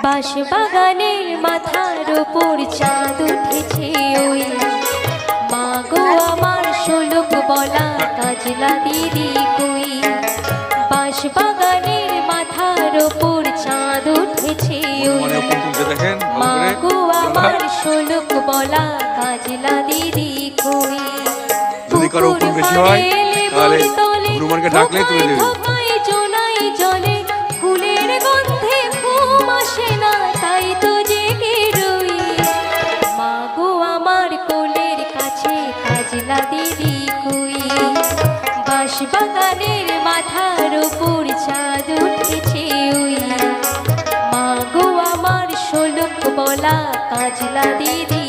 বাঁশবাগানের মাথার উপর চাঁদ উঠেছে ওই মা গো আমার শোলক বলা কাজলা দিদি কই। বাঁশবাগানের মাথার উপর চাঁদ উঠেছে ওই মা গো আমার শোলক বলা কাজলা দিদি কই। যদি কারো উপর বেশি হয় তাহলে হনুমানকে ডাকলে তুলে দেবে। জোনাই জলে ফুলের গন্ধে ঘুম আসে না, তাই তো জেগে রই। মা গো আমার কোলের কাছে কাজলা দিদি কই। বাঁশবাগানের মাথার উপর চাঁদ উঠেছে ওই মা গো আমার শোলক বলা কাজলা দিদি।